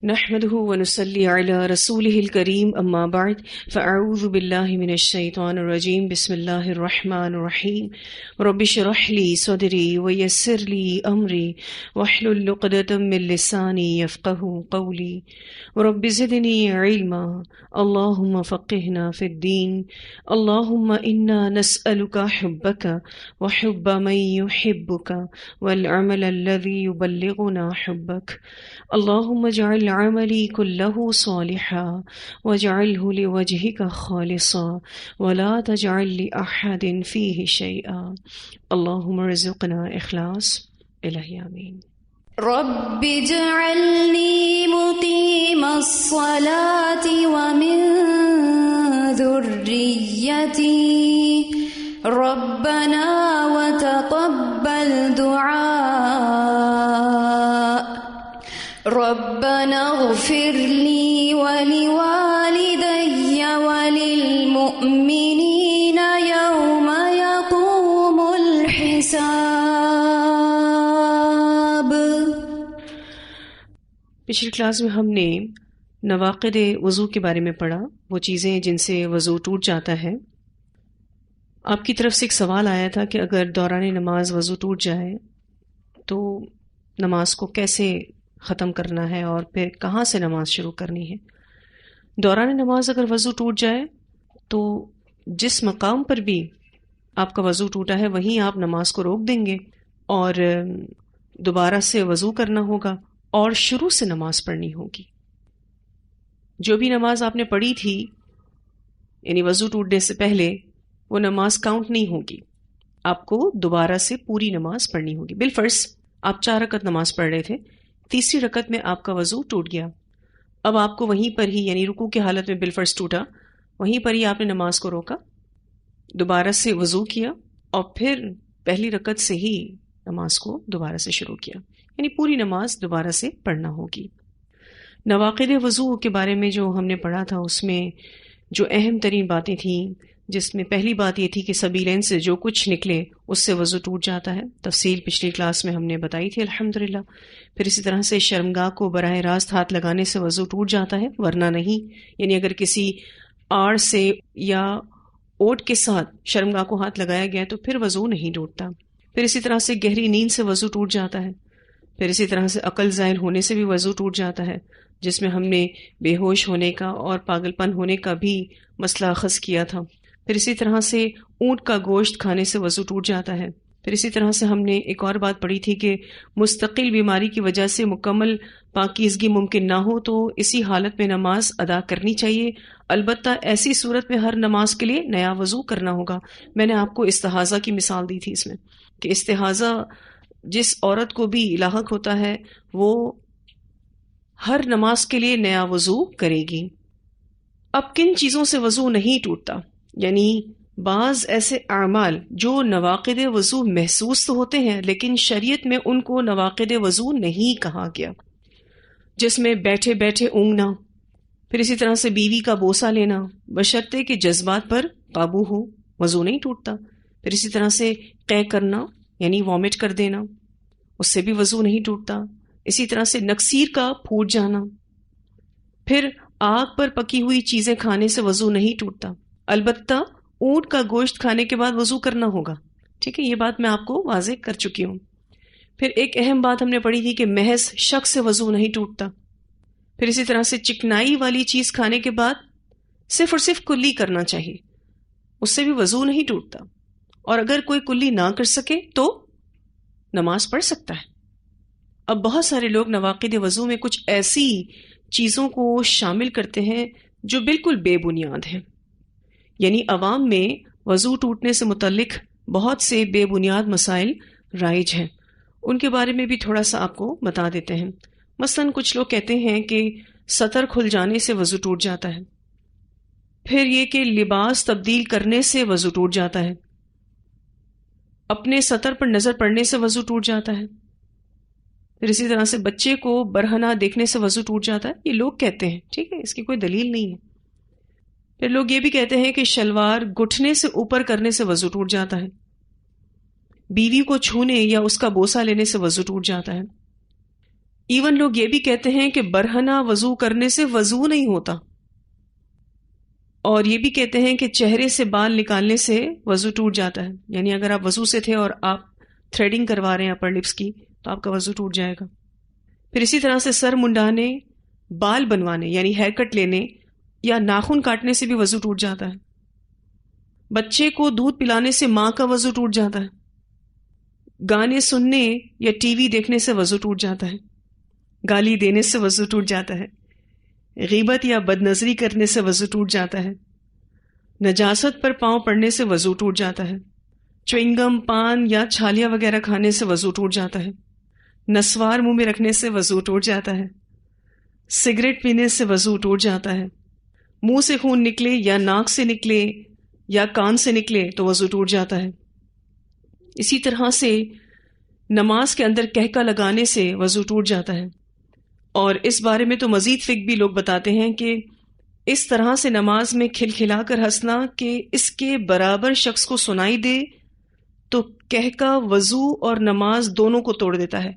نحمده ونصلي على رسوله الكريم اما بعد فاعوذ بالله من الشيطان الرجيم بسم الله الرحمن الرحيم رب اشرح لي صدري ويسر لي امري واحلل عقدة من لساني يفقهوا قولي رب زدني علما اللهم فقهنا في الدين اللهم انا نسألك حبك وحب من يحبك والعمل الذي يبلغنا حبك اللهم اجعل عملي كله صالحا واجعله لوجهك خالصا ولا تجعل لأحد فيه شيئا اللهم ارزقنا إخلاص إلهي آمين. رب اجعلني مقيم الصلاة ومن ذريتي ربنا وتقبل دعاء ربنا اغفر لي ولوالدي وللمؤمنين يوم يقوم الحساب. پچھلی کلاس میں ہم نے نواقض وضو کے بارے میں پڑھا، وہ چیزیں جن سے وضو ٹوٹ جاتا ہے. آپ کی طرف سے ایک سوال آیا تھا کہ اگر دوران نماز وضو ٹوٹ جائے تو نماز کو کیسے ختم کرنا ہے اور پھر کہاں سے نماز شروع کرنی ہے. دوران نماز اگر وضو ٹوٹ جائے تو جس مقام پر بھی آپ کا وضو ٹوٹا ہے وہیں آپ نماز کو روک دیں گے اور دوبارہ سے وضو کرنا ہوگا اور شروع سے نماز پڑھنی ہوگی. جو بھی نماز آپ نے پڑھی تھی یعنی وضو ٹوٹنے سے پہلے وہ نماز کاؤنٹ نہیں ہوگی، آپ کو دوبارہ سے پوری نماز پڑھنی ہوگی. بالفرض آپ 4 رکعت نماز پڑھ رہے تھے، تیسری رکعت میں آپ کا وضو ٹوٹ گیا، اب آپ کو وہیں پر ہی یعنی رکوع کی حالت میں بالفرض ٹوٹا، وہیں پر ہی آپ نے نماز کو روکا، دوبارہ سے وضو کیا اور پھر پہلی رکعت سے ہی نماز کو دوبارہ سے شروع کیا، یعنی پوری نماز دوبارہ سے پڑھنا ہوگی. نواقض وضو کے بارے میں جو ہم نے پڑھا تھا اس میں جو اہم ترین باتیں تھیں، جس میں پہلی بات یہ تھی کہ سبیلین سے جو کچھ نکلے اس سے وضو ٹوٹ جاتا ہے. تفصیل پچھلی کلاس میں ہم نے بتائی تھی الحمدللہ. پھر اسی طرح سے شرمگاہ کو براہ راست ہاتھ لگانے سے وضو ٹوٹ جاتا ہے، ورنہ نہیں. یعنی اگر کسی آڑ سے یا اوٹ کے ساتھ شرمگاہ کو ہاتھ لگایا گیا تو پھر وضو نہیں ٹوٹتا. پھر اسی طرح سے گہری نیند سے وضو ٹوٹ جاتا ہے. پھر اسی طرح سے عقل زائل ہونے سے بھی وضو ٹوٹ جاتا ہے، جس میں ہم نے بے ہوش ہونے کا اور پاگل پن ہونے کا بھی مسئلہ اخذ کیا تھا. پھر اسی طرح سے اونٹ کا گوشت کھانے سے وضو ٹوٹ جاتا ہے. پھر اسی طرح سے ہم نے ایک اور بات پڑھی تھی کہ مستقل بیماری کی وجہ سے مکمل پاکیزگی ممکن نہ ہو تو اسی حالت میں نماز ادا کرنی چاہیے، البتہ ایسی صورت میں ہر نماز کے لیے نیا وضو کرنا ہوگا. میں نے آپ کو استحاضہ کی مثال دی تھی اس میں کہ استحاضہ جس عورت کو بھی لاحق ہوتا ہے وہ ہر نماز کے لیے نیا وضو کرے گی. اب کن چیزوں سے وضو نہیں ٹوٹتا؟ یعنی بعض ایسے اعمال جو نواقض وضو محسوس تو ہوتے ہیں لیکن شریعت میں ان کو نواقض وضو نہیں کہا گیا، جس میں بیٹھے بیٹھے اونگنا، پھر اسی طرح سے بیوی کا بوسہ لینا بشرطے کہ جذبات پر قابو ہو وضو نہیں ٹوٹتا. پھر اسی طرح سے قے کرنا یعنی وامٹ کر دینا، اس سے بھی وضو نہیں ٹوٹتا. اسی طرح سے نکسیر کا پھوٹ جانا، پھر آگ پر پکی ہوئی چیزیں کھانے سے وضو نہیں ٹوٹتا، البتہ اونٹ کا گوشت کھانے کے بعد وضو کرنا ہوگا. ٹھیک ہے، یہ بات میں آپ کو واضح کر چکی ہوں. پھر ایک اہم بات ہم نے پڑھی تھی کہ محض شک سے وضو نہیں ٹوٹتا. پھر اسی طرح سے چکنائی والی چیز کھانے کے بعد صرف اور صرف کلی کرنا چاہیے، اس سے بھی وضو نہیں ٹوٹتا. اور اگر کوئی کلی نہ کر سکے تو نماز پڑھ سکتا ہے. اب بہت سارے لوگ نواقض وضو میں کچھ ایسی چیزوں کو شامل کرتے ہیں جو بالکل بے بنیاد ہیں. یعنی عوام میں وضو ٹوٹنے سے متعلق بہت سے بے بنیاد مسائل رائج ہیں، ان کے بارے میں بھی تھوڑا سا آپ کو بتا دیتے ہیں. مثلا کچھ لوگ کہتے ہیں کہ سطر کھل جانے سے وضو ٹوٹ جاتا ہے. پھر یہ کہ لباس تبدیل کرنے سے وضو ٹوٹ جاتا ہے. اپنے سطر پر نظر پڑنے سے وضو ٹوٹ جاتا ہے. پھر اسی طرح سے بچے کو برہنہ دیکھنے سے وضو ٹوٹ جاتا ہے. یہ لوگ کہتے ہیں، ٹھیک ہے، اس کی کوئی دلیل نہیں ہے. پھر لوگ یہ بھی کہتے ہیں کہ شلوار گھٹنے سے اوپر کرنے سے وضو ٹوٹ جاتا ہے. بیوی کو چھونے یا اس کا بوسہ لینے سے وضو ٹوٹ جاتا ہے. ایون لوگ یہ بھی کہتے ہیں کہ برہنہ وضو کرنے سے وضو نہیں ہوتا، اور یہ بھی کہتے ہیں کہ چہرے سے بال نکالنے سے وضو ٹوٹ جاتا ہے. یعنی اگر آپ وضو سے تھے اور آپ تھریڈنگ کروا رہے ہیں اپر لپس کی تو آپ کا وضو ٹوٹ جائے گا. پھر اسی طرح سے سر منڈانے، بال بنوانے یعنی ہیئر کٹ لینے یا ناخن کاٹنے سے بھی وضو ٹوٹ جاتا ہے. بچے کو دودھ پلانے سے ماں کا وضو ٹوٹ جاتا ہے. گانے سننے یا ٹی وی دیکھنے سے وضو ٹوٹ جاتا ہے. گالی دینے سے وضو ٹوٹ جاتا ہے. غیبت یا بد نظری کرنے سے وضو ٹوٹ جاتا ہے. نجاست پر پاؤں پڑنے سے وضو ٹوٹ جاتا ہے. چوئنگم، پان یا چھالیاں وغیرہ کھانے سے وضو ٹوٹ جاتا ہے. نسوار منہ میں رکھنے سے وضو ٹوٹ جاتا ہے. سگریٹ پینے سے وضو ٹوٹ جاتا ہے. منہ سے خون نکلے یا ناک سے نکلے یا کان سے نکلے تو وضو ٹوٹ جاتا ہے. اسی طرح سے نماز کے اندر کہکا لگانے سے وضو ٹوٹ جاتا ہے. اور اس بارے میں تو مزید فقہ بھی لوگ بتاتے ہیں کہ اس طرح سے نماز میں کھلکھلا کر ہنسنا کہ اس کے برابر شخص کو سنائی دے تو کہکا وضو اور نماز دونوں کو توڑ دیتا ہے،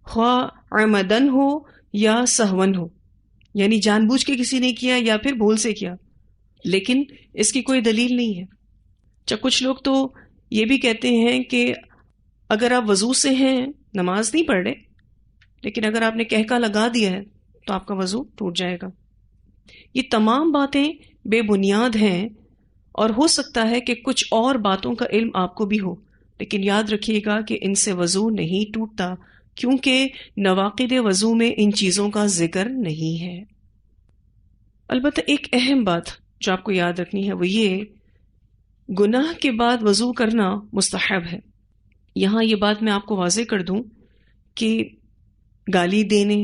خواہ عمدن ہو یا سہون ہو. یعنی جان بوجھ کے کسی نے کیا یا پھر بھول سے کیا، لیکن اس کی کوئی دلیل نہیں ہے. کچھ لوگ تو یہ بھی کہتے ہیں کہ اگر آپ وضو سے ہیں، نماز نہیں پڑھ رہے، لیکن اگر آپ نے کہکا لگا دیا ہے تو آپ کا وضو ٹوٹ جائے گا. یہ تمام باتیں بے بنیاد ہیں، اور ہو سکتا ہے کہ کچھ اور باتوں کا علم آپ کو بھی ہو، لیکن یاد رکھیے گا کہ ان سے وضو نہیں ٹوٹتا، کیونکہ نواقض وضو میں ان چیزوں کا ذکر نہیں ہے. البتہ ایک اہم بات جو آپ کو یاد رکھنی ہے وہ یہ، گناہ کے بعد وضو کرنا مستحب ہے. یہاں یہ بات میں آپ کو واضح کر دوں کہ گالی دینے،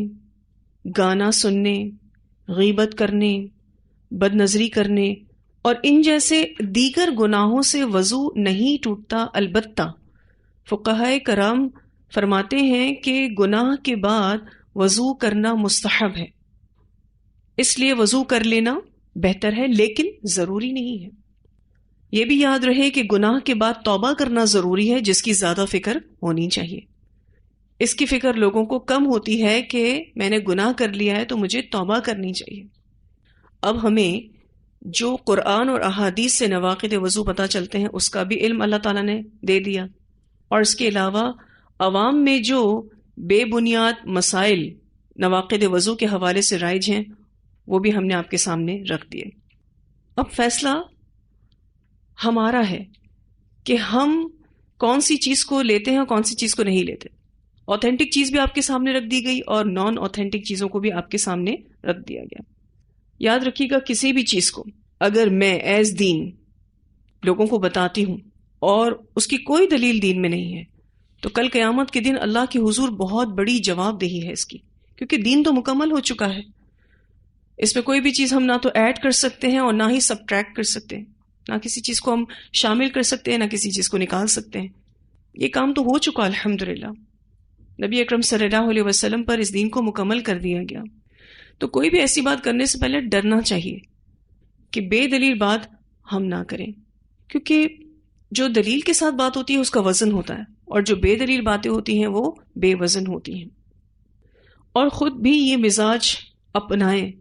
گانا سننے، غیبت کرنے، بد نظری کرنے اور ان جیسے دیگر گناہوں سے وضو نہیں ٹوٹتا. البتہ فقہائے کرام فرماتے ہیں کہ گناہ کے بعد وضو کرنا مستحب ہے، اس لیے وضو کر لینا بہتر ہے، لیکن ضروری نہیں ہے. یہ بھی یاد رہے کہ گناہ کے بعد توبہ کرنا ضروری ہے، جس کی زیادہ فکر ہونی چاہیے. اس کی فکر لوگوں کو کم ہوتی ہے کہ میں نے گناہ کر لیا ہے تو مجھے توبہ کرنی چاہیے. اب ہمیں جو قرآن اور احادیث سے نواقض وضو پتہ چلتے ہیں اس کا بھی علم اللہ تعالیٰ نے دے دیا، اور اس کے علاوہ عوام میں جو بے بنیاد مسائل نواقض وضو کے حوالے سے رائج ہیں وہ بھی ہم نے آپ کے سامنے رکھ دیے. اب فیصلہ ہمارا ہے کہ ہم کون سی چیز کو لیتے ہیں اور کون سی چیز کو نہیں لیتے. آتھینٹک چیز بھی آپ کے سامنے رکھ دی گئی اور نان آتھینٹک چیزوں کو بھی آپ کے سامنے رکھ دیا گیا. یاد رکھیے گا کسی بھی چیز کو اگر میں ایز دین لوگوں کو بتاتی ہوں اور اس کی کوئی دلیل دین میں نہیں ہے تو کل قیامت کے دن اللہ کے حضور بہت بڑی جواب دہی ہے اس کی، کیونکہ دین تو مکمل ہو چکا ہے. اس میں کوئی بھی چیز ہم نہ تو ایڈ کر سکتے ہیں اور نہ ہی سبٹریکٹ کر سکتے ہیں، نہ کسی چیز کو ہم شامل کر سکتے ہیں نہ کسی چیز کو نکال سکتے ہیں. یہ کام تو ہو چکا الحمدللہ. نبی اکرم صلی اللہ علیہ وسلم پر اس دین کو مکمل کر دیا گیا. تو کوئی بھی ایسی بات کرنے سے پہلے ڈرنا چاہیے کہ بے دلیل بات ہم نہ کریں، کیونکہ جو دلیل کے ساتھ بات ہوتی ہے اس کا وزن ہوتا ہے، اور جو بے دلیل باتیں ہوتی ہیں وہ بے وزن ہوتی ہیں. اور خود بھی یہ مزاج اپنائیں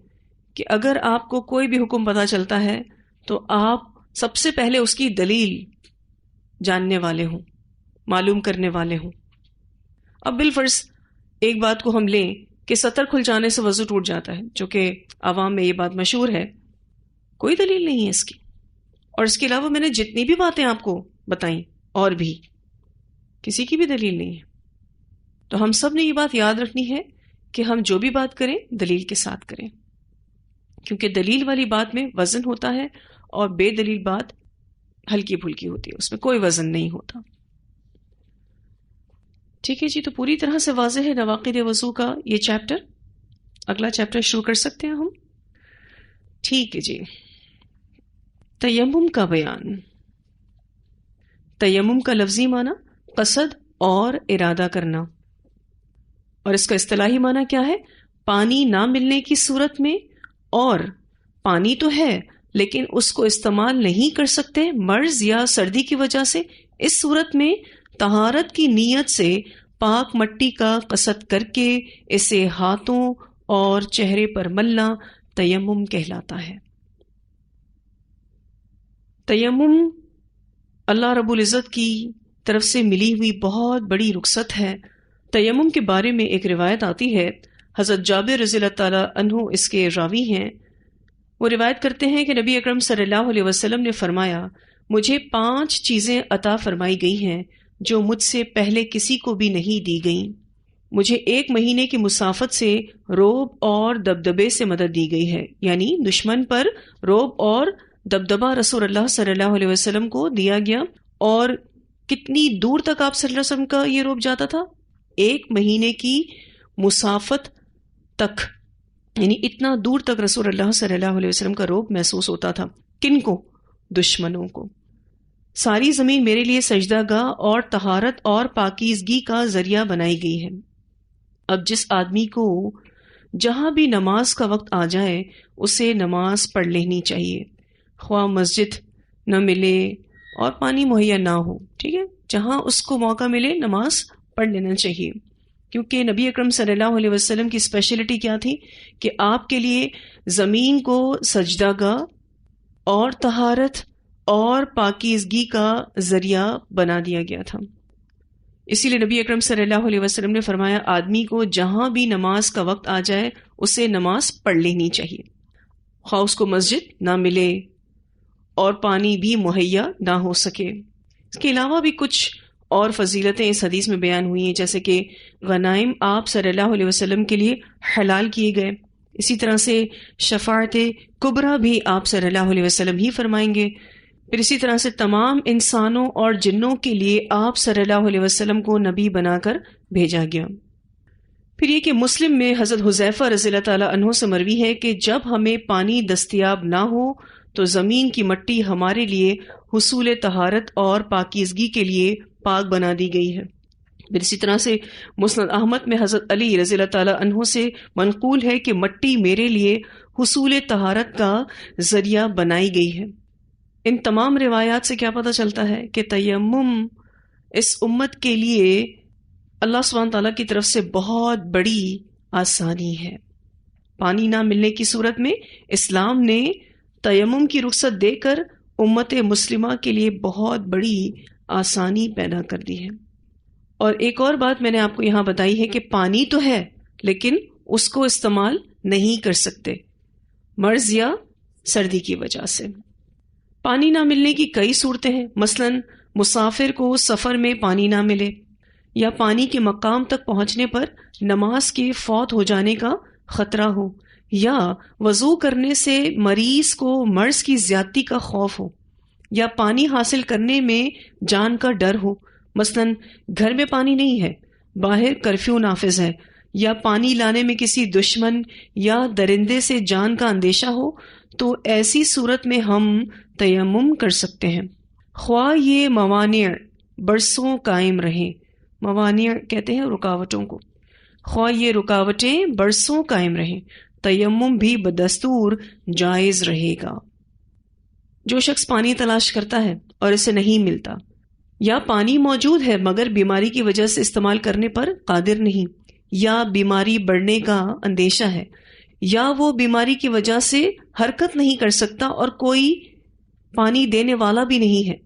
کہ اگر آپ کو کوئی بھی حکم پتہ چلتا ہے تو آپ سب سے پہلے اس کی دلیل جاننے والے ہوں، معلوم کرنے والے ہوں. اب بالفرض ایک بات کو ہم لیں کہ سطر کھل جانے سے وضو ٹوٹ جاتا ہے، جو کہ عوام میں یہ بات مشہور ہے، کوئی دلیل نہیں ہے اس کی. اور اس کے علاوہ میں نے جتنی بھی باتیں آپ کو بتائیں اور بھی کسی کی بھی دلیل نہیں ہے. تو ہم سب نے یہ بات یاد رکھنی ہے کہ ہم جو بھی بات کریں دلیل کے ساتھ کریں، کیونکہ دلیل والی بات میں وزن ہوتا ہے اور بے دلیل بات ہلکی پھلکی ہوتی ہے، اس میں کوئی وزن نہیں ہوتا. ٹھیک ہے جی، تو پوری طرح سے واضح ہے نواقض وضو کا یہ چیپٹر. اگلا چیپٹر شروع کر سکتے ہیں ہم. ٹھیک ہے جی، تیمم کا بیان. تیمم کا لفظی معنی قصد اور ارادہ کرنا، اور اس کا اصطلاحی معنی کیا ہے؟ پانی نہ ملنے کی صورت میں، اور پانی تو ہے لیکن اس کو استعمال نہیں کر سکتے مرض یا سردی کی وجہ سے، اس صورت میں طہارت کی نیت سے پاک مٹی کا قصد کر کے اسے ہاتھوں اور چہرے پر ملنا تیمم کہلاتا ہے۔ تیمم اللہ رب العزت کی طرف سے ملی ہوئی بہت بڑی رخصت ہے۔ تیمم کے بارے میں ایک روایت آتی ہے، حضرت جابر رضی اللہ تعالیٰ عنہ اس کے راوی ہیں۔ وہ روایت کرتے ہیں کہ نبی اکرم صلی اللہ علیہ وسلم نے فرمایا، مجھے 5 چیزیں عطا فرمائی گئی ہیں جو مجھ سے پہلے کسی کو بھی نہیں دی گئیں۔ مجھے 1 مہینے کی مسافت سے رعب اور دبدبے سے مدد دی گئی ہے، یعنی دشمن پر رعب اور دبدبہ رسول اللہ صلی اللہ علیہ وسلم کو دیا گیا۔ اور کتنی دور تک آپ صلی اللہ علیہ وسلم کا یہ رعب جاتا تھا؟ 1 مہینے کی مسافت تک، یعنی اتنا دور تک رسول اللہ صلی اللہ علیہ وسلم کا رعب محسوس ہوتا تھا۔ کن کو؟ دشمنوں کو۔ ساری زمین میرے لیے سجدہ گاہ اور طہارت اور پاکیزگی کا ذریعہ بنائی گئی ہے۔ اب جس آدمی کو جہاں بھی نماز کا وقت آ جائے اسے نماز پڑھ لینی چاہیے، خواہ مسجد نہ ملے اور پانی مہیا نہ ہو، ٹھیک ہے، جہاں اس کو موقع ملے نماز پڑھ لینا چاہیے، کیونکہ نبی اکرم صلی اللہ علیہ وسلم کی اسپیشلٹی کیا تھی کہ آپ کے لیے زمین کو سجدہ گاہ اور طہارت اور پاکیزگی کا ذریعہ بنا دیا گیا تھا۔ اسی لیے نبی اکرم صلی اللہ علیہ وسلم نے فرمایا، آدمی کو جہاں بھی نماز کا وقت آ جائے اسے نماز پڑھ لینی چاہیے، خواہ اس کو مسجد نہ ملے اور پانی بھی مہیا نہ ہو سکے۔ اس کے علاوہ بھی کچھ اور فضیلتیں اس حدیث میں بیان ہوئی ہیں، جیسے کہ غنائم آپ صلی اللہ علیہ وسلم کے لیے حلال کیے گئے، اسی طرح سے شفاعت کبریٰ بھی آپ صلی اللہ علیہ وسلم ہی فرمائیں گے، پھر اسی طرح سے تمام انسانوں اور جنوں کے لیے آپ صلی اللہ علیہ وسلم کو نبی بنا کر بھیجا گیا۔ پھر یہ کہ مسلم میں حضرت حذیفہ رضی اللہ تعالیٰ عنہ سے مروی ہے کہ جب ہمیں پانی دستیاب نہ ہو تو زمین کی مٹی ہمارے لیے حصول طہارت اور پاکیزگی کے لیے پاک بنا دی گئی ہے۔ پھر اسی طرح سے مسند احمد میں حضرت علی رضی اللہ تعالیٰ عنہ سے منقول ہے کہ مٹی میرے لیے حصول طہارت کا ذریعہ بنائی گئی ہے۔ ان تمام روایات سے کیا پتہ چلتا ہے کہ تیمم اس امت کے لیے اللہ سبحانہ تعالیٰ کی طرف سے بہت بڑی آسانی ہے۔ پانی نہ ملنے کی صورت میں اسلام نے تیمم کی رخصت دے کر امت مسلمہ کے لیے بہت بڑی آسانی پیدا کر دی ہے۔ اور ایک اور بات میں نے آپ کو یہاں بتائی ہے کہ پانی تو ہے لیکن اس کو استعمال نہیں کر سکتے، مرض یا سردی کی وجہ سے۔ پانی نہ ملنے کی کئی صورتیں ہیں، مثلا مسافر کو سفر میں پانی نہ ملے، یا پانی کے مقام تک پہنچنے پر نماز کے فوت ہو جانے کا خطرہ ہو، یا وضو کرنے سے مریض کو مرض کی زیادتی کا خوف ہو، یا پانی حاصل کرنے میں جان کا ڈر ہو، مثلا گھر میں پانی نہیں ہے، باہر کرفیو نافذ ہے، یا پانی لانے میں کسی دشمن یا درندے سے جان کا اندیشہ ہو، تو ایسی صورت میں ہم تیمم کر سکتے ہیں، خواہ یہ موانع برسوں قائم رہیں۔ موانع کہتے ہیں رکاوٹوں کو، خواہ یہ رکاوٹیں برسوں قائم رہیں، تیمم بھی بدستور جائز رہے گا۔ جو شخص پانی تلاش کرتا ہے اور اسے نہیں ملتا، یا پانی موجود ہے مگر بیماری کی وجہ سے استعمال کرنے پر قادر نہیں، یا بیماری بڑھنے کا اندیشہ ہے، یا وہ بیماری کی وجہ سے حرکت نہیں کر سکتا اور کوئی پانی دینے والا بھی نہیں ہے،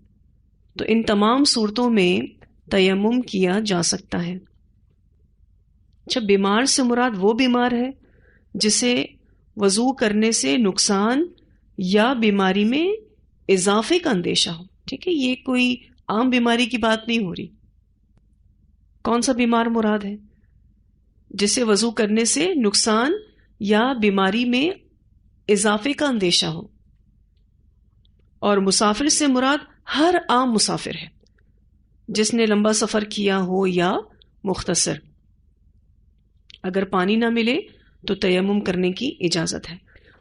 تو ان تمام صورتوں میں تیمم کیا جا سکتا ہے۔ اچھا، بیمار سے مراد وہ بیمار ہے جسے وضو کرنے سے نقصان یا بیماری میں اضافے کا اندیشہ ہو، ٹھیک ہے، یہ کوئی عام بیماری کی بات نہیں ہو رہی۔ کون سا بیمار مراد ہے؟ جسے وضو کرنے سے نقصان یا بیماری میں اضافے کا اندیشہ ہو۔ اور مسافر سے مراد ہر عام مسافر ہے، جس نے لمبا سفر کیا ہو یا مختصر۔ اگر پانی نہ ملے تو تیمم کرنے کی اجازت ہے۔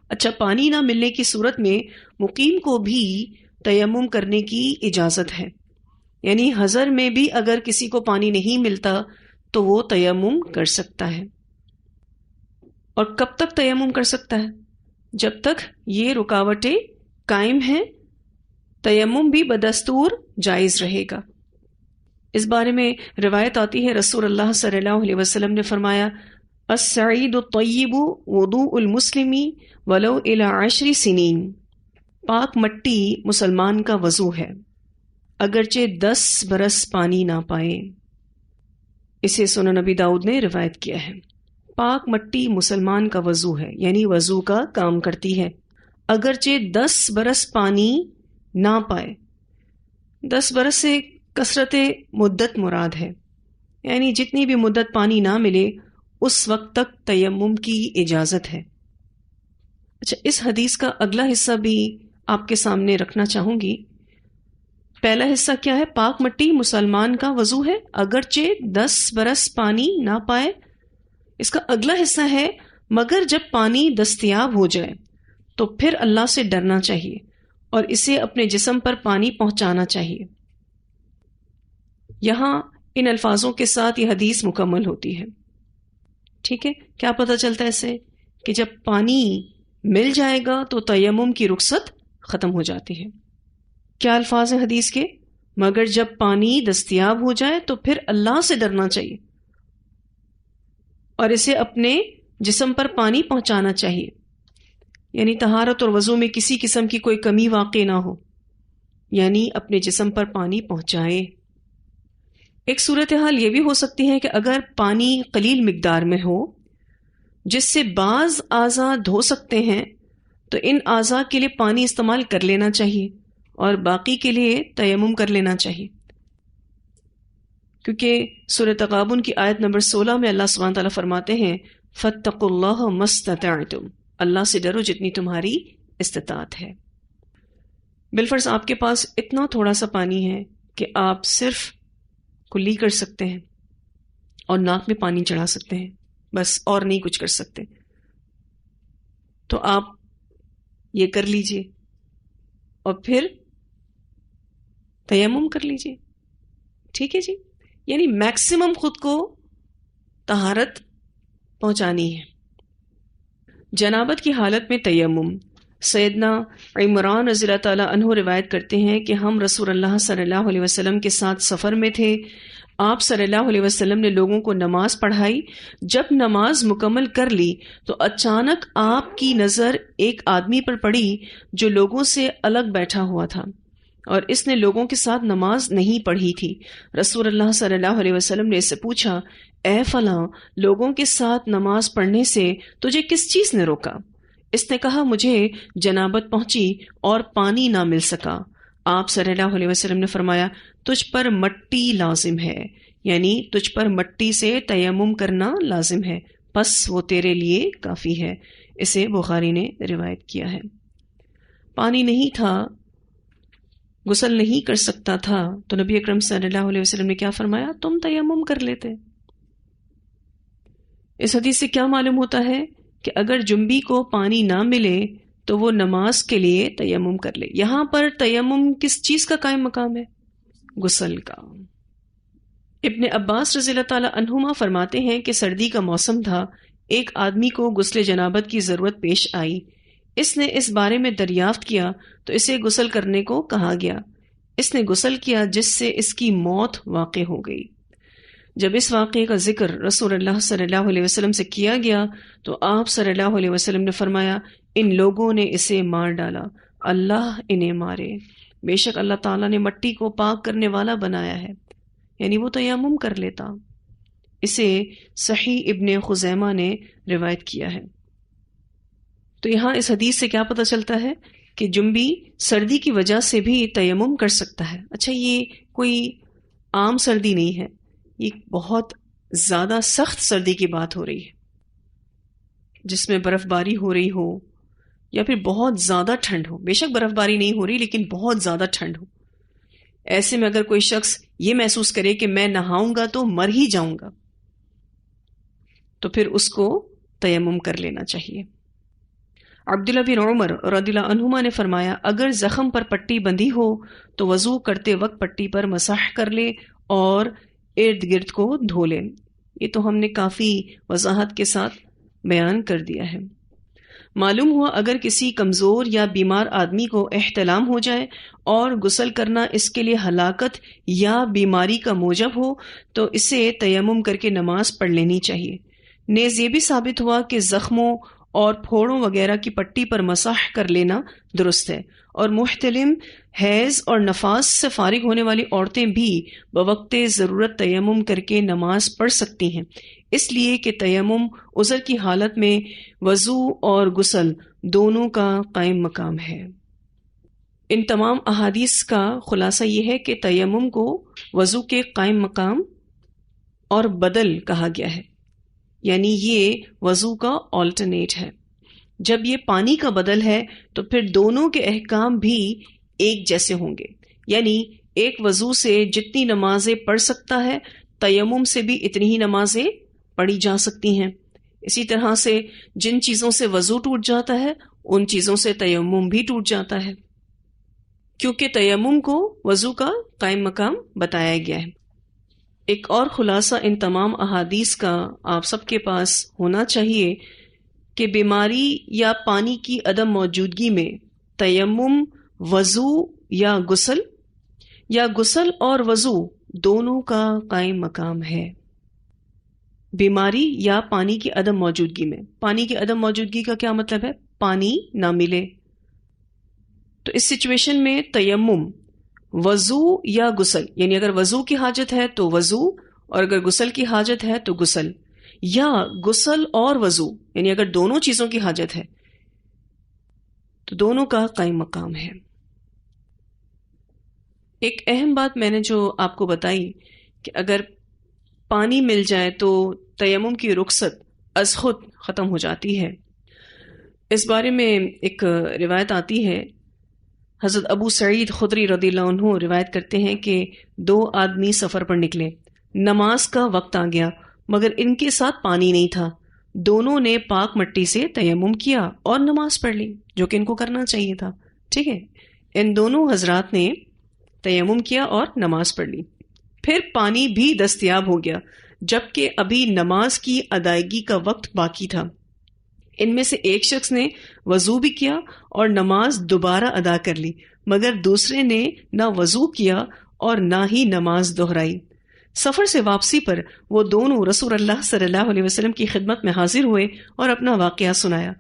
اچھا، پانی نہ ملنے کی صورت میں مقیم کو بھی تیمم کرنے کی اجازت ہے، یعنی حضر میں بھی اگر کسی کو پانی نہیں ملتا تو وہ تیمم کر سکتا ہے۔ اور کب تک تیمم کر سکتا ہے؟ جب تک یہ رکاوٹیں قائم ہیں، تیمم بھی بدستور جائز رہے گا۔ اس بارے میں روایت آتی ہے رسول اللہ صلی اللہ علیہ وسلم نے فرمایا السعید الطیب وضوء المسلم ولو الی 10 سنین، پاک مٹی مسلمان کا وضو ہے اگرچہ 10 برس پانی نہ پائے۔ اسے سنن نبی داؤد نے روایت کیا ہے۔ پاک مٹی مسلمان کا وضو ہے، یعنی وضو کا کام کرتی ہے اگرچہ 10 برس پانی نہ پائے۔ 10 برس سے کثرت مدت مراد ہے، یعنی جتنی بھی مدت پانی نہ ملے اس وقت تک تیمم کی اجازت ہے۔ اچھا، اس حدیث کا اگلا حصہ بھی آپ کے سامنے رکھنا چاہوں گی۔ پہلا حصہ کیا ہے؟ پاک مٹی مسلمان کا وضو ہے اگرچہ 10 برس پانی نہ پائے۔ اس کا اگلا حصہ ہے مگر جب پانی دستیاب ہو جائے تو پھر اللہ سے ڈرنا چاہیے اور اسے اپنے جسم پر پانی پہنچانا چاہیے۔ یہاں ان الفاظوں کے ساتھ یہ حدیث مکمل ہوتی ہے۔ ٹھیک ہے، کیا پتہ چلتا ہے اس سے؟ کہ جب پانی مل جائے گا تو تیمم کی رخصت ختم ہو جاتی ہے۔ کیا الفاظ ہیں حدیث کے؟ مگر جب پانی دستیاب ہو جائے تو پھر اللہ سے ڈرنا چاہیے اور اسے اپنے جسم پر پانی پہنچانا چاہیے، یعنی طہارت اور وضو میں کسی قسم کی کوئی کمی واقع نہ ہو، یعنی اپنے جسم پر پانی پہنچائے۔ ایک صورتحال یہ بھی ہو سکتی ہے کہ اگر پانی قلیل مقدار میں ہو جس سے بعض اعضاء دھو سکتے ہیں تو ان اعضاء کے لیے پانی استعمال کر لینا چاہیے اور باقی کے لیے تیمم کر لینا چاہیے، کیونکہ سورہ تغابن کی آیت نمبر 16 میں اللہ سبحانہ تعالیٰ فرماتے ہیں فَاتَّقُوا اللَّهَ مَا اسْتَطَعْتُمْ، اللہ سے ڈرو جتنی تمہاری استطاعت ہے۔ بالفرض آپ کے پاس اتنا تھوڑا سا پانی ہے کہ آپ صرف کلی کر سکتے ہیں اور ناک میں پانی چڑھا سکتے ہیں، بس اور نہیں کچھ کر سکتے، تو آپ یہ کر لیجئے اور پھر تیمم کر لیجئے۔ ٹھیک ہے جی، یعنی میکسیمم خود کو طہارت پہنچانی ہے۔ جنابت کی حالت میں تیمم۔ سیدنا عمران رضی اللہ تعالیٰ عنہ روایت کرتے ہیں کہ ہم رسول اللہ صلی اللہ علیہ وسلم کے ساتھ سفر میں تھے۔ آپ صلی اللہ علیہ وسلم نے لوگوں کو نماز پڑھائی۔ جب نماز مکمل کر لی تو اچانک آپ کی نظر ایک آدمی پر پڑی جو لوگوں سے الگ بیٹھا ہوا تھا اور اس نے لوگوں کے ساتھ نماز نہیں پڑھی تھی۔ رسول اللہ صلی اللہ علیہ وسلم نے اس سے پوچھا، اے فلاں، لوگوں کے ساتھ نماز پڑھنے سے تجھے کس چیز نے روکا؟ اس نے کہا، مجھے جنابت پہنچی اور پانی نہ مل سکا۔ آپ صلی اللہ علیہ وسلم نے فرمایا، تجھ پر مٹی لازم ہے، یعنی تجھ پر مٹی سے تیمم کرنا لازم ہے، پس وہ تیرے لیے کافی ہے۔ اسے بخاری نے روایت کیا ہے۔ پانی نہیں تھا، غسل نہیں کر سکتا تھا، تو نبی اکرم صلی اللہ علیہ وسلم نے کیا فرمایا؟ تم تیمم کر لیتے۔ اس حدیث سے کیا معلوم ہوتا ہے کہ اگر جنبی کو پانی نہ ملے تو وہ نماز کے لیے تیمم کر لے۔ یہاں پر تیمم کس چیز کا قائم مقام ہے؟ غسل کا۔ ابن عباس رضی اللہ تعالی عنہما فرماتے ہیں کہ سردی کا موسم تھا، ایک آدمی کو غسل جنابت کی ضرورت پیش آئی۔ اس نے اس بارے میں دریافت کیا تو اسے غسل کرنے کو کہا گیا۔ اس نے غسل کیا جس سے اس کی موت واقع ہو گئی۔ جب اس واقعے کا ذکر رسول اللہ صلی اللہ علیہ وسلم سے کیا گیا تو آپ صلی اللہ علیہ وسلم نے فرمایا، ان لوگوں نے اسے مار ڈالا، اللہ انہیں مارے۔ بے شک اللہ تعالیٰ نے مٹی کو پاک کرنے والا بنایا ہے، یعنی وہ تیمم کر لیتا۔ اسے صحیح ابن خزیمہ نے روایت کیا ہے۔ تو یہاں اس حدیث سے کیا پتہ چلتا ہے کہ جنبی سردی کی وجہ سے بھی تیمم کر سکتا ہے۔ اچھا، یہ کوئی عام سردی نہیں ہے، یہ بہت زیادہ سخت سردی کی بات ہو رہی ہے جس میں برف باری ہو رہی ہو یا پھر بہت زیادہ ٹھنڈ ہو۔ بے شک برف باری نہیں ہو رہی لیکن بہت زیادہ ٹھنڈ ہو۔ ایسے میں اگر کوئی شخص یہ محسوس کرے کہ میں نہاؤں گا تو مر ہی جاؤں گا، تو پھر اس کو تیمم کر لینا چاہیے۔ عبداللہ بن عمر رضی اللہ عنہما نے فرمایا، اگر زخم پر پٹی بندھی ہو تو وضو کرتے وقت پٹی پر مسح کر لے اور ارد گرد کو دھو لے۔ یہ تو ہم نے کافی وضاحت کے ساتھ بیان کر دیا ہے۔ معلوم ہوا اگر کسی کمزور یا بیمار آدمی کو احتلام ہو جائے اور غسل کرنا اس کے لیے ہلاکت یا بیماری کا موجب ہو تو اسے تیمم کر کے نماز پڑھ لینی چاہیے۔ نیز یہ بھی ثابت ہوا کہ زخموں اور پھوڑوں وغیرہ کی پٹی پر مسح کر لینا درست ہے، اور محتلم، حیض اور نفاس سے فارغ ہونے والی عورتیں بھی بوقت ضرورت تیمم کر کے نماز پڑھ سکتی ہیں، اس لیے کہ تیمم عذر کی حالت میں وضو اور غسل دونوں کا قائم مقام ہے۔ ان تمام احادیث کا خلاصہ یہ ہے کہ تیمم کو وضو کے قائم مقام اور بدل کہا گیا ہے، یعنی یہ وضو کا آلٹرنیٹ ہے۔ جب یہ پانی کا بدل ہے تو پھر دونوں کے احکام بھی ایک جیسے ہوں گے، یعنی ایک وضو سے جتنی نمازیں پڑھ سکتا ہے تیمم سے بھی اتنی ہی نمازیں پڑھی جا سکتی ہیں۔ اسی طرح سے جن چیزوں سے وضو ٹوٹ جاتا ہے ان چیزوں سے تیمم بھی ٹوٹ جاتا ہے، کیونکہ تیمم کو وضو کا قائم مقام بتایا گیا ہے۔ ایک اور خلاصہ ان تمام احادیث کا آپ سب کے پاس ہونا چاہیے کہ بیماری یا پانی کی عدم موجودگی میں تیمم وضو یا غسل اور وضو دونوں کا قائم مقام ہے۔ بیماری یا پانی کی عدم موجودگی میں، پانی کی عدم موجودگی کا کیا مطلب ہے؟ پانی نہ ملے، تو اس سچویشن میں تیمم وضو یا غسل، یعنی اگر وضو کی حاجت ہے تو وضو، اور اگر غسل کی حاجت ہے تو غسل، یا غسل اور وضو، یعنی اگر دونوں چیزوں کی حاجت ہے تو دونوں کا قائم مقام ہے۔ ایک اہم بات میں نے جو آپ کو بتائی کہ اگر پانی مل جائے تو تیمم کی رخصت از خود ختم ہو جاتی ہے۔ اس بارے میں ایک روایت آتی ہے، حضرت ابو سعید خدری رضی اللہ عنہ روایت کرتے ہیں کہ 2 آدمی سفر پر نکلے، نماز کا وقت آ گیا مگر ان کے ساتھ پانی نہیں تھا، دونوں نے پاک مٹی سے تیمم کیا اور نماز پڑھ لی، جو کہ ان کو کرنا چاہیے تھا۔ ٹھیک ہے، ان دونوں حضرات نے تیمم کیا اور نماز پڑھ لی، پھر پانی بھی دستیاب ہو گیا جبکہ ابھی نماز کی ادائیگی کا وقت باقی تھا۔ ان میں سے ایک شخص نے وضو بھی کیا اور نماز دوبارہ ادا کر لی، مگر دوسرے نے نہ وضو کیا اور نہ ہی نماز دہرائی۔ سفر سے واپسی پر وہ دونوں رسول اللہ صلی اللہ علیہ وسلم کی خدمت میں حاضر ہوئے اور اپنا واقعہ سنایا۔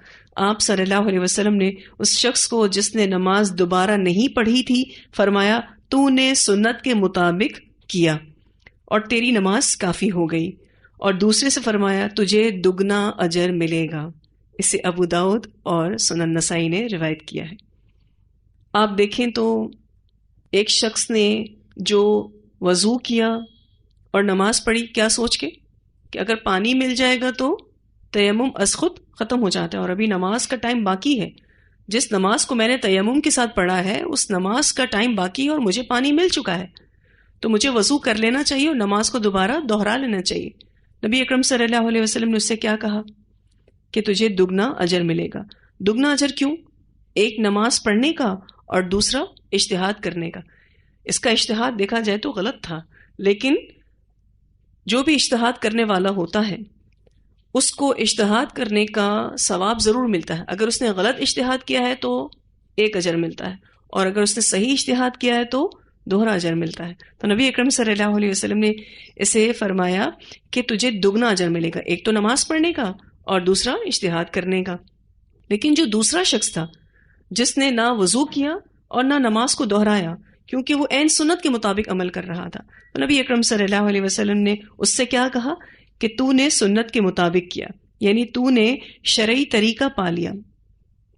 آپ صلی اللہ علیہ وسلم نے اس شخص کو جس نے نماز دوبارہ نہیں پڑھی تھی فرمایا، تو نے سنت کے مطابق کیا اور تیری نماز کافی ہو گئی، اور دوسرے سے فرمایا تجھے دگنا اجر ملے گا۔ اسے ابو داؤد اور سنن نسائی نے روایت کیا ہے۔ آپ دیکھیں تو ایک شخص نے جو وضو کیا اور نماز پڑھی، کیا سوچ کے کہ اگر پانی مل جائے گا تو تیمم از خود ختم ہو جاتا ہے، اور ابھی نماز کا ٹائم باقی ہے، جس نماز کو میں نے تیمم کے ساتھ پڑھا ہے اس نماز کا ٹائم باقی ہے اور مجھے پانی مل چکا ہے، تو مجھے وضو کر لینا چاہیے اور نماز کو دوبارہ دہرا لینا چاہیے۔ نبی اکرم صلی اللہ علیہ وسلم نے اس سے کیا کہا کہ تجھے دگنا اجر ملے گا۔ دگنا اجر کیوں؟ ایک نماز پڑھنے کا اور دوسرا اجتہاد کرنے کا۔ اس کا اجتہاد دیکھا جائے تو غلط تھا، لیکن جو بھی اجتہاد کرنے والا ہوتا ہے اس کو اجتہاد کرنے کا ثواب ضرور ملتا ہے۔ اگر اس نے غلط اجتہاد کیا ہے تو ایک اجر ملتا ہے، اور اگر اس نے صحیح اجتہاد کیا ہے تو دوہرا اجر ملتا ہے۔ تو نبی اکرم صلی اللہ علیہ وسلم نے اسے فرمایا کہ تجھے دگنا اجر ملے گا، ایک تو نماز پڑھنے کا اور دوسرا اجتہاد کرنے کا۔ لیکن جو دوسرا شخص تھا جس نے نہ وضو کیا اور نہ نماز کو دہرایا، کیونکہ وہ عین سنت کے مطابق عمل کر رہا تھا، تو نبی اکرم صلی اللہ علیہ وسلم نے اس سے کیا کہا کہ تو نے سنت کے مطابق کیا، یعنی تو نے شرعی طریقہ پا لیا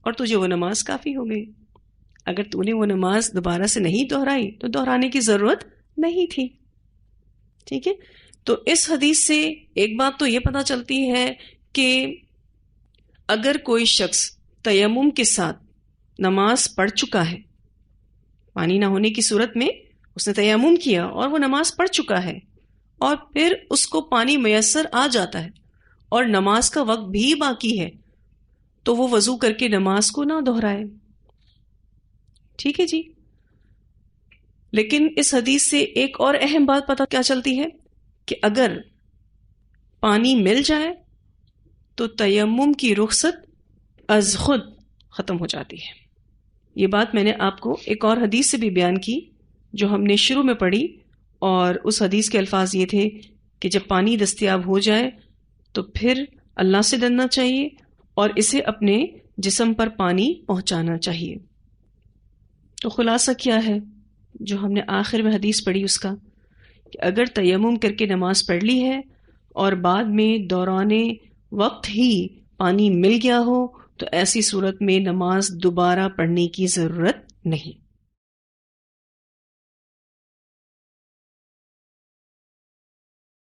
اور تجھے وہ نماز کافی ہو گئی۔ اگر تو نے وہ نماز دوبارہ سے نہیں دہرائی تو دہرانے کی ضرورت نہیں تھی۔ ٹھیک ہے، تو اس حدیث سے ایک بات تو یہ پتہ چلتی ہے کہ اگر کوئی شخص تیمم کے ساتھ نماز پڑھ چکا ہے، پانی نہ ہونے کی صورت میں اس نے تیمم کیا اور وہ نماز پڑھ چکا ہے، اور پھر اس کو پانی میسر آ جاتا ہے اور نماز کا وقت بھی باقی ہے، تو وہ وضو کر کے نماز کو نہ دہرائے۔ ٹھیک ہے جی، لیکن اس حدیث سے ایک اور اہم بات پتہ کیا چلتی ہے کہ اگر پانی مل جائے تو تیمم کی رخصت از خود ختم ہو جاتی ہے. یہ بات میں نے آپ کو ایک اور حدیث سے بھی بیان کی جو ہم نے شروع میں پڑھی، اور اس حدیث کے الفاظ یہ تھے کہ جب پانی دستیاب ہو جائے تو پھر اللہ سے ڈرنا چاہیے اور اسے اپنے جسم پر پانی پہنچانا چاہیے. تو خلاصہ کیا ہے جو ہم نے آخر میں حدیث پڑھی اس کا، کہ اگر تیمم کر کے نماز پڑھ لی ہے اور بعد میں دوران وقت ہی پانی مل گیا ہو تو ایسی صورت میں نماز دوبارہ پڑھنے کی ضرورت نہیں.